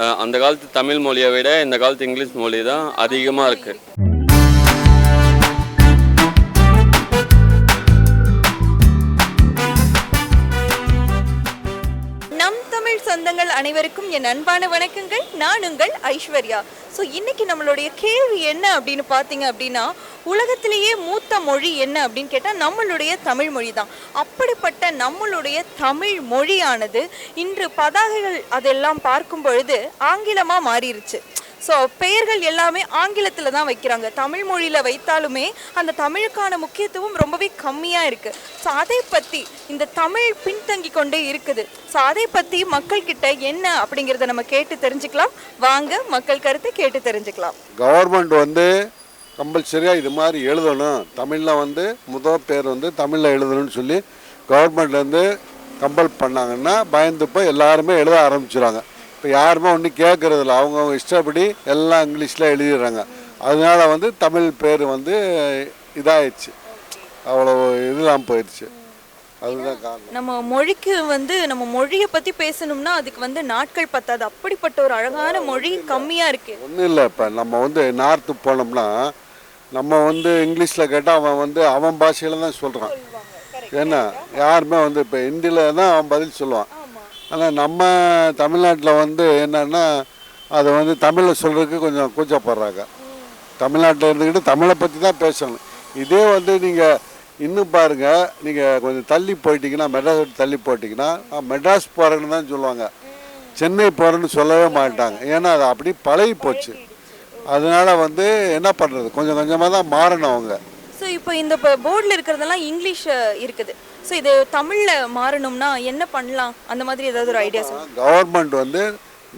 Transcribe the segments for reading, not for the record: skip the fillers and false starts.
அந்த காலத்து தமிழ் மொழியை விட இந்த காலத்து இங்கிலீஷ் மொழி தான் அதிகமாக இருக்குது. நம் தமிழ் சொந்தங்கள் அனைவருக்கும் என் அன்பான வணக்கங்கள். நான் உங்கள் ஐஸ்வர்யா. ஸோ இன்னைக்கு நம்மளுடைய கேள்வி என்ன அப்படின்னு பார்த்தீங்க அப்படின்னா, உலகத்திலேயே மூத்த மொழி என்ன அப்படின்னு கேட்டால் நம்மளுடைய தமிழ் மொழி தான். அப்படிப்பட்ட நம்மளுடைய தமிழ் மொழியானது இன்று பதாகைகள் அதெல்லாம் பார்க்கும் பொழுது ஆங்கிலமாக மாறிடுச்சு. ஸோ பெயர்கள் எல்லாமே ஆங்கிலத்தில் தான் வைக்கிறாங்க. தமிழ் மொழியில் வைத்தாலுமே அந்த தமிழுக்கான முக்கியத்துவம் ரொம்பவே கம்மியாக இருக்குது. ஸோ அதை பற்றி இந்த தமிழ் பின்தங்கி கொண்டே இருக்குது. ஸோ அதை பற்றி மக்கள்கிட்ட என்ன அப்படிங்கிறத நம்ம கேட்டு தெரிஞ்சுக்கலாம். வாங்க மக்கள் கருத்தை கேட்டு தெரிஞ்சுக்கலாம். கவர்மெண்ட் கம்பல்சரியாக இது மாதிரி எழுதணும், தமிழில் முதல் பேர் தமிழில் எழுதணும்னு சொல்லி கவர்மெண்ட்லேருந்து கம்பல் பண்ணாங்கன்னா பயந்து போய் எல்லாருமே எழுத ஆரம்பிச்சுறாங்க. இப்போ யாருமே ஒன்றும் கேட்குறதில்ல, அவங்கவுங்க இஷ்டப்படி எல்லாம் இங்கிலீஷில் எழுதிடுறாங்க. அதனால் தமிழ் பேர் இதாகிடுச்சு, அவ்வளோ இதெல்லாம் போயிடுச்சு. அதுதான் காரணம். நம்ம மொழிக்கு நம்ம மொழியை பற்றி பேசணும்னா அதுக்கு நாட்கள் பத்தாது. அப்படிப்பட்ட ஒரு அழகான மொழி கம்மியாக இருக்குது. ஒன்றும் இல்லை, இப்போ நம்ம நார்த்து போனோம்னா நம்ம இங்கிலீஷில் கேட்டால் அவன் அவன் பாஷையில் தான் சொல்கிறான். ஏன்னா யாருமே இப்போ ஹிந்தியில் தான் அவன் பதில் சொல்லுவான். ஆனால் நம்ம தமிழ்நாட்டில் என்னென்னா அதை தமிழில் சொல்கிறதுக்கு கொஞ்சம் கூச்சப்படுறாங்க. தமிழ்நாட்டில் இருந்துக்கிட்டு தமிழை பற்றி தான் பேசணும். இதே நீங்கள் இன்னும் பாருங்கள், நீங்கள் கொஞ்சம் தள்ளி போயிட்டீங்கன்னா, மெட்ராஸ் தள்ளி போயிட்டீங்கன்னா மெட்ராஸ் போகிறேன்னு தான் சொல்லுவாங்க, சென்னை போகிறேன்னு சொல்லவே மாட்டாங்க. ஏன்னா அது அப்படி பழகி போச்சு. அதனால் என்ன பண்ணுறது, கொஞ்சம் கொஞ்சமாக தான் மாறணும் அவங்க. ஸோ இப்போ இந்த போர்டில் இருக்கிறதெல்லாம் இங்கிலீஷ் இருக்குது. ஸோ இது தமிழில் மாறணும்னா என்ன பண்ணலாம், அந்த மாதிரி ஏதாவது ஒரு ஐடியா சொல்லுங்கள். கவர்மெண்ட்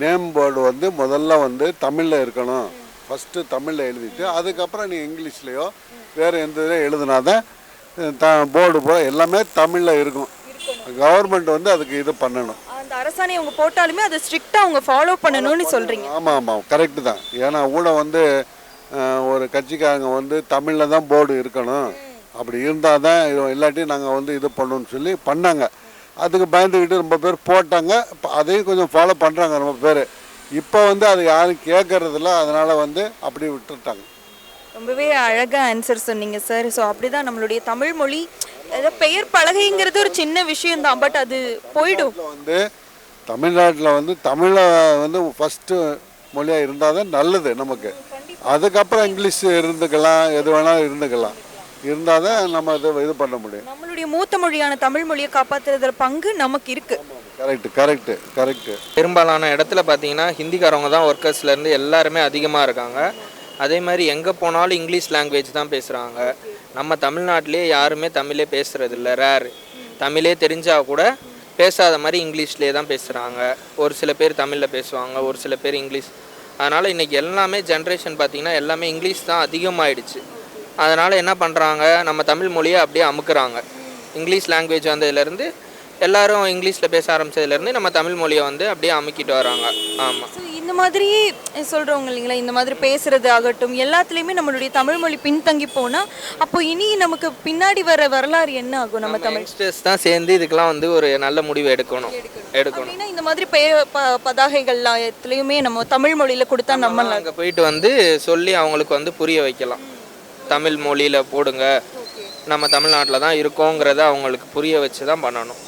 நேம் போர்டு முதல்ல தமிழில் இருக்கணும். ஃபஸ்ட்டு தமிழில் எழுதிட்டு அதுக்கப்புறம் நீ இங்கிலீஷ்லேயோ வேறு எந்த இதில் எழுதுனாதான் போர்டு எல்லாமே தமிழில் இருக்கும். கவர்மெண்ட் அதுக்கு இது பண்ணணும். அந்த அரசாணை அவங்க போட்டாலுமே அதை ஸ்ட்ரிக்டாக அவங்க ஃபாலோ பண்ணணும்னு சொல்கிறீங்க. ஆமாம் ஆமாம், கரெக்டு தான். ஏன்னா கூட ஒரு கட்சிக்காரங்க தமிழில் தான் போர்டு இருக்கணும், அப்படி இருந்தால் தான் இல்லாட்டி நாங்கள் இது பண்ணணும்னு சொல்லி பண்ணாங்க. அதுக்கு பயந்துக்கிட்டு ரொம்ப பேர் போட்டாங்க. அதையும் கொஞ்சம் ஃபாலோ பண்ணுறாங்க ரொம்ப பேர். இப்போ அது யாரும் கேட்கறதில்ல, அதனால் அப்படி விட்டுட்டாங்க. ரொம்பவே அழகாக ஆன்சர் சொன்னீங்க சார். ஸோ அப்படி தான் நம்மளுடைய தமிழ் மொழி பெயர் பலகைங்கிறது ஒரு சின்ன விஷயம்தான், பட் அது போயிடும். தமிழ்நாட்டில் தமிழை ஃபஸ்ட்டு மொழியாக இருந்தால் தான் நல்லது நமக்கு. அதுக்கப்புறம் இங்கிலீஷ் இருந்துக்கலாம், எது வேணாலும் இருந்துக்கலாம். இருந்தால் தான் நம்ம இது பண்ண முடியும். நம்மளுடைய மூத்த மொழியான தமிழ் மொழியை காப்பாற்றுறதுல பங்கு நமக்கு இருக்கு. கரெக்டு. பெரும்பாலான இடத்துல பார்த்தீங்கன்னா ஹிந்திக்காரவங்க தான் ஒர்க்கர்ஸ்லேருந்து எல்லாருமே அதிகமாக இருக்காங்க. அதே மாதிரி எங்கே போனாலும் இங்கிலீஷ் லாங்குவேஜ் தான் பேசுகிறாங்க. நம்ம தமிழ்நாட்டிலே யாருமே தமிழே பேசுகிறதில்ல, ரேர். தமிழே தெரிஞ்சால் கூட பேசாத மாதிரி இங்கிலீஷ்லேயே தான் பேசுகிறாங்க. ஒரு சில பேர் தமிழில் பேசுவாங்க, ஒரு சில பேர் இங்கிலீஷ். அதனால் இன்றைக்கி எல்லாமே ஜென்ரேஷன் பார்த்திங்கன்னா எல்லாமே இங்கிலீஷ் தான் அதிகமாகிடுச்சு. அதனால் என்ன பண்ணுறாங்க, நம்ம தமிழ் மொழியை அப்படியே அமுக்குறாங்க. இங்கிலீஷ் லாங்குவேஜ் வந்ததுலேருந்து எல்லோரும் இங்கிலீஷில் பேச ஆரம்பித்ததுலேருந்து நம்ம தமிழ் மொழியை அப்படியே அமுக்கிட்டு வராங்க. ஆமாம், இந்த மாதிரி சொல்கிறவங்க இல்லைங்களா, இந்த மாதிரி பேசுகிறது ஆகட்டும், எல்லாத்துலேயுமே நம்மளுடைய தமிழ் மொழி பின்தங்கி போனால் அப்போ இனி நமக்கு பின்னாடி வர வரலாறு என்ன ஆகும்? நம்ம தமிழ் யங்ஸ்டர்ஸ் தான் சேர்ந்து இதுக்கெல்லாம் ஒரு நல்ல முடிவு எடுக்கணும். இந்த மாதிரி பதாகைகள்லாத்துலேயுமே நம்ம தமிழ் மொழியில் கொடுத்தா நம்ம அங்கே போயிட்டு சொல்லி அவங்களுக்கு புரிய வைக்கலாம். தமிழ் மொழியில் போடுங்க, நம்ம தமிழ்நாட்டில் தான் இருக்கோங்கிறத அவங்களுக்கு புரிய வச்சு தான் பண்ணணும்.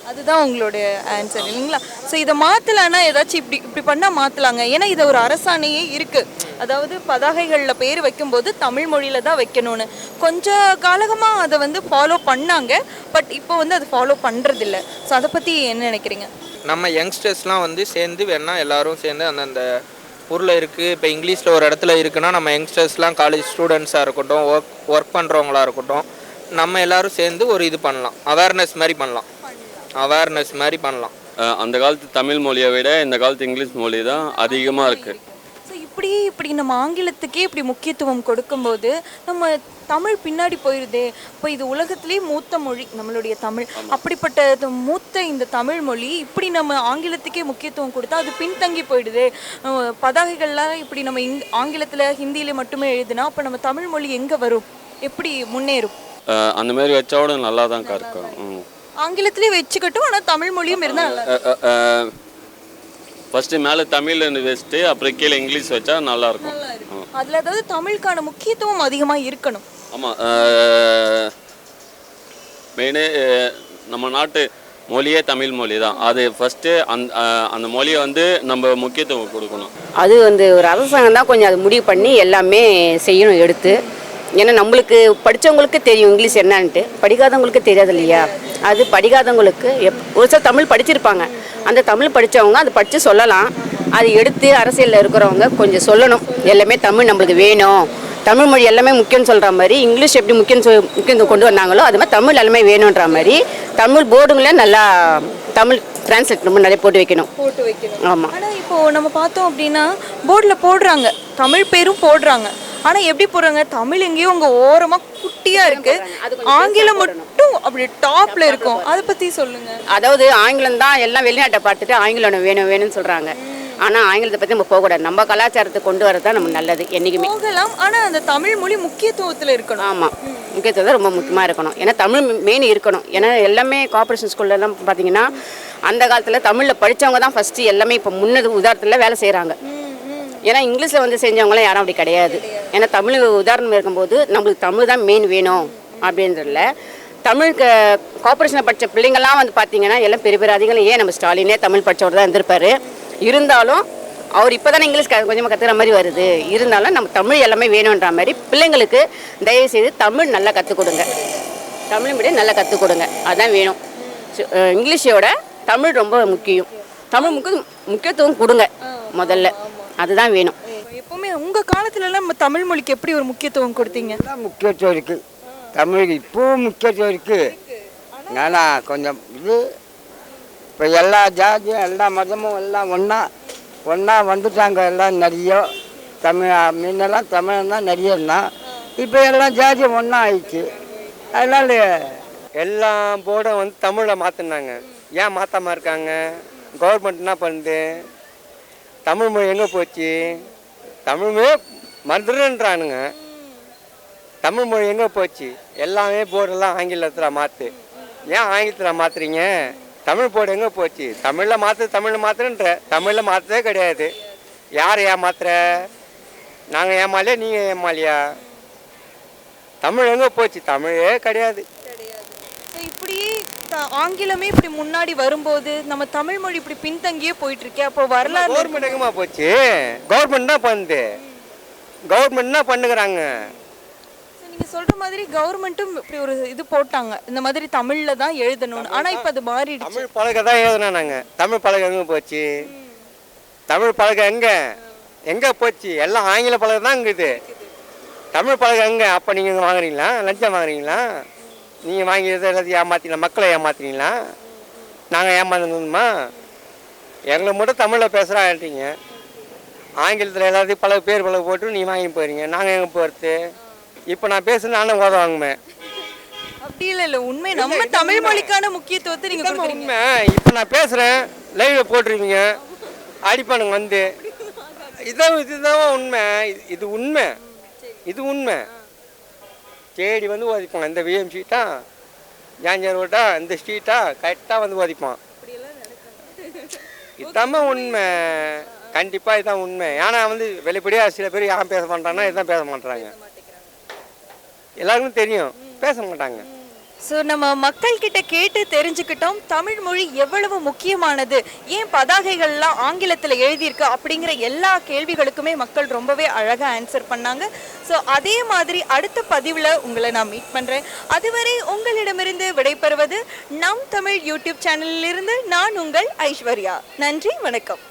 அதுதான் உங்களுடைய ஆன்சர் இல்லைங்களா? ஸோ இதை மாற்றலான்னா ஏதாச்சும் இப்படி பண்ணால் மாற்றலாங்க. ஏன்னா இதை ஒரு அரசாணையே இருக்குது. அதாவது பதாகைகளில் பேர் வைக்கும்போது தமிழ் மொழியில் தான் வைக்கணும்னு கொஞ்ச காலகமாக அதை ஃபாலோ பண்ணாங்க. பட் இப்போ அது ஃபாலோ பண்ணுறதில்ல. ஸோ அதை பற்றி என்ன நினைக்கிறீங்க? நம்ம யங்ஸ்டர்ஸ்லாம் சேர்ந்து வேணால் எல்லோரும் சேர்ந்து அந்தந்த ஊரில் இருக்குது. இப்போ இங்கிலீஷில் ஒரு இடத்துல இருக்குன்னா நம்ம யங்ஸ்டர்ஸ்லாம் காலேஜ் ஸ்டூடெண்ட்ஸாக இருக்கட்டும், ஒர்க் பண்ணுறவங்களா இருக்கட்டும், நம்ம எல்லோரும் சேர்ந்து ஒரு இது பண்ணலாம், அவேர்னஸ் மாதிரி பண்ணலாம். அந்த காலத்து தமிழ் மொழியை விட இந்த காலத்து இங்கிலீஷ் மொழி தான் அதிகமாக இருக்குது. ஸோ இப்படி நம்ம ஆங்கிலத்துக்கே இப்படி முக்கியத்துவம் கொடுக்கும்போது நம்ம தமிழ் பின்னாடி போயிடுதே. இப்போ இது உலகத்திலே மூத்த மொழி நம்மளுடைய தமிழ். அப்படிப்பட்ட மூத்த இந்த தமிழ் மொழி இப்படி நம்ம ஆங்கிலத்துக்கே முக்கியத்துவம் கொடுத்தா அது பின்தங்கி போயிடுதே. பதாகைகள்லாம் இப்படி நம்ம ஆங்கிலத்தில் ஹிந்தியில் மட்டுமே எழுதுனா அப்போ நம்ம தமிழ் மொழி எங்கே வரும், எப்படி முன்னேறும்? அந்த மாதிரி வச்சாவோட நல்லா தான் இருக்கும். ஆங்கிலத்திலே வச்சுக்கட்டும், ஆனால் தமிழ் மொழியும் இருந்தால் ஃபஸ்ட்டு மேலே தமிழ்னு வச்சுட்டு அப்புறம் கீழே இங்கிலீஷ் வச்சா நல்லாயிருக்கும். அதுல அதாவது தமிழுக்கான முக்கியத்துவம் அதிகமா இருக்கணும். ஆமாம், மெயினு நம்ம நாட்டு மொழியே தமிழ் மொழி தான். அது ஃபஸ்ட்டு அந்த மொழியை வந்து நம்ம முக்கியத்துவம் கொடுக்கணும். அது வந்து ஒரு அரசாங்கம் தான் கொஞ்சம் அது முடிவு பண்ணி எல்லாமே செய்யணும் எடுத்து. ஏன்னா நம்மளுக்கு படித்தவங்களுக்கு தெரியும் இங்கிலீஷ் என்னன்ட்டு, படிக்காதவங்களுக்கு தெரியாது இல்லையா. அது படிக்காதவங்களுக்கு ஒரு சில தமிழ் படிச்சிருப்பாங்க, அந்த தமிழ் படித்தவங்க அது படித்து சொல்லலாம். அது எடுத்து அரசியலில் இருக்கிறவங்க கொஞ்சம் சொல்லணும், எல்லாமே தமிழ் நம்மளுக்கு வேணும், தமிழ் மொழி எல்லாமே முக்கியம்னு சொல்கிற மாதிரி. இங்கிலீஷ் எப்படி முக்கியத்துவம் கொண்டு வந்தாங்களோ அது மாதிரி தமிழ் எல்லாமே வேணுன்ற மாதிரி தமிழ் போர்டுங்களே நல்லா தமிழ் டிரான்ஸ்லேட் ரொம்ப நிறைய போட்டு வைக்கணும். ஆமாம். ஆனால் இப்போ நம்ம பார்த்தோம் அப்படின்னா போர்டில் போடுறாங்க, தமிழ் பேரும் போடுறாங்க. ஆனால் எப்படி போடுறாங்க, தமிழ் எங்கேயும் உங்க ஓரமாக குட்டியாக இருக்கு, ஆங்கிலம் மட்டும் அப்படி டாப்ல இருக்கும். அதை பற்றி சொல்லுங்க. அதாவது ஆங்கிலம் தான் எல்லாம் வெளிநாட்டை பார்த்துட்டு ஆங்கிலம் வேணும்னு சொல்கிறாங்க. ஆனால் ஆங்கிலத்தை பற்றி நம்ம போகக்கூடாது, நம்ம கலாச்சாரத்தை கொண்டு வரது தான் நம்ம நல்லது என்றைக்குமே. போகலாம், ஆனால் அந்த தமிழ் மொழி முக்கியத்துவத்தில் இருக்கணும். ஆமாம், முக்கியத்துவம் ரொம்ப முக்கியமாக இருக்கணும். ஏன்னா தமிழ் மெயின் இருக்கணும். ஏன்னா எல்லாமே கார்பரேஷன் ஸ்கூல்லலாம் பார்த்தீங்கன்னா அந்த காலத்தில் தமிழில் படித்தவங்க தான் ஃபஸ்ட்டு எல்லாமே இப்போ உதாரணத்தில் வேலை செய்கிறாங்க. ஏன்னா இங்கிலீஷில் வந்து செஞ்சவங்களாம் யாரும் அப்படி கிடையாது. ஏன்னா தமிழ் உதாரணம் இருக்கும்போது நம்மளுக்கு தமிழ் தான் மெயின் வேணும் அப்படின்றதுல தமிழுக்கு கார்பரேஷனில் படித்த பிள்ளைங்கள்லாம் வந்து பார்த்தீங்கன்னா எல்லாம் பெரிய பெரிய அதிகம். ஏன் நம்ம ஸ்டாலினே தமிழ் படித்தவர் தான் இருந்திருப்பார். இருந்தாலும் அவர் இப்போ தானே இங்கிலீஷ் கொஞ்சமாக கற்றுக்கிற மாதிரி வருது. இருந்தாலும் நம்ம தமிழ் எல்லாமே வேணுன்ற மாதிரி பிள்ளைங்களுக்கு தயவுசெய்து தமிழ் நல்லா கற்றுக் கொடுங்க, தமிழ் மீடியம் நல்லா கற்றுக் கொடுங்க. அதுதான் வேணும். இங்கிலீஷோட தமிழ் ரொம்ப முக்கியம். தமிழ் முக்கியத்துவம் கொடுங்க முதல்ல, அதுதான் வேணும். எப்பவுமே உங்க காலத்துலலாம் நம்ம தமிழ் மொழிக்கு எப்படி ஒரு முக்கியத்துவம் கொடுத்தீங்க? முக்கியத்துவம் இருக்குது தமிழுக்கு, இப்போவும் முக்கியத்துவம் இருக்குது. ஆனால் கொஞ்சம் இது இப்போ எல்லா ஜாதியும் எல்லா மதமும் எல்லாம் ஒன்றா வந்துட்டாங்க. எல்லாம் நிறைய முன்னெல்லாம் தமிழ் தான் நிறைய இருந்தான், இப்போ எல்லாம் ஜாதியும் ஒன்றா ஆயிடுச்சு. அதனால் எல்லா போர்டும் வந்து தமிழை மாற்றினாங்க. ஏன் மாற்றாமல் இருக்காங்க? கவர்மெண்ட் என்ன பண்ணுது? தமிழ் மொழி எங்கே போச்சு? தமிழ்மே மறந்துடுன்றானுங்க. தமிழ் மொழி எங்கே போச்சு? எல்லாமே போர்டெல்லாம் ஆங்கிலத்தில் மாற்று. ஏன் ஆங்கிலத்தில் மாற்றுறீங்க? தமிழ் போர்டு எங்கே போச்சு? தமிழில் மாற்றுன்ற தமிழில் மாற்றவே கிடையாது. யார் ஏமாத்துற? நாங்கள் ஏமாலியா, நீங்கள் ஏமாலியா? தமிழ் எங்கே போச்சு? தமிழே கிடையாது. இப்படியே ஆங்கிலமே இப்படி முன்னாடி வரும்போது நம்ம தமிழ் மொழி இப்படி பின்தங்கியே போயிட்டு இருக்கே. அப்போ வரலாறு கவர்மெண்ட் எங்கேமா போச்சு? கவர்மெண்ட் என்ன பண்ணுது? கவர்மெண்ட் என்ன பண்ணுகிறாங்க? நீங்க சொல்ற மாதிரி கவர்மெண்ட்டும் இப்படி ஒரு இது போட்டாங்க, இந்த மாதிரி தமிழ்ல தான் எழுதணும். ஆனா இப்ப அது மாறிடுச்சு. தமிழ் பலகை தான் எழுதணும். நாங்கள் தமிழ் பலகை எங்கே போச்சு? தமிழ் பலகை எங்கே போச்சு? எல்லாம் ஆங்கில பலகை தான் இருக்குது. தமிழ் பலகை எங்கே? அப்போ நீங்கள் வாங்குறீங்களா? லஞ்சம் வாங்குறீங்களா? நீங்கள் வாங்கி எல்லாத்தையும் ஏமாத்திங்களா? மக்களை ஏமாத்துறீங்களா? நாங்கள் ஏமாந்தணுமா? எங்களை மட்டும் தமிழில் பேசுகிறாங்க, ஆங்கிலத்தில் எல்லாத்தையும் பல போட்டு நீங்கள் வாங்கி போகிறீங்க. நாங்கள் எங்கே போகிறது? இப்போ நான் பேசுனா நானும் உதவாங்குமே. அப்படி இல்லை, உண்மை நம்ம தமிழ் மொழிக்கான முக்கியத்துவத்தை நீங்கள் கொடுக்குறீங்க. உண்மை. இப்போ நான் பேசுகிறேன், லைவில் போட்டிருவீங்க, அடிப்பானுங்க வந்து. இதுதான் உண்மை. இது உண்மை. தேடி வந்து ஓதிப்பான். இந்த விஎம் ஸ்ட்ரீட்டா, ஜாஞ்சர் ரோட்டா, இந்த ஸ்ட்ரீட்டா கரெக்டாக வந்து ஓதிப்பான். இதுதான் உண்மை. கண்டிப்பாக இதுதான் உண்மை. ஏன்னா வந்து வெளிப்படையாக சில பேர் யாரும் பேச மாட்டாங்கன்னா இதுதான் பேச மாட்டாங்க. எல்லாருக்கும் தெரியும், பேச மாட்டாங்க. ஸோ நம்ம மக்கள்கிட்ட கேட்டு தெரிஞ்சுக்கிட்டோம் தமிழ் மொழி எவ்வளவு முக்கியமானது, ஏன் பதாகைகள்லாம் ஆங்கிலத்தில் எழுதியிருக்கு அப்படிங்கிற எல்லா கேள்விகளுக்குமே மக்கள் ரொம்பவே அழகாக ஆன்சர் பண்ணாங்க. ஸோ அதே மாதிரி அடுத்த பதிவில் உங்களை நான் மீட் பண்ணுறேன். அதுவரை உங்களிடமிருந்து விடைபெறுவது நம் தமிழ் யூடியூப் சேனலிலிருந்து நான் உங்கள் ஐஸ்வர்யா. நன்றி, வணக்கம்.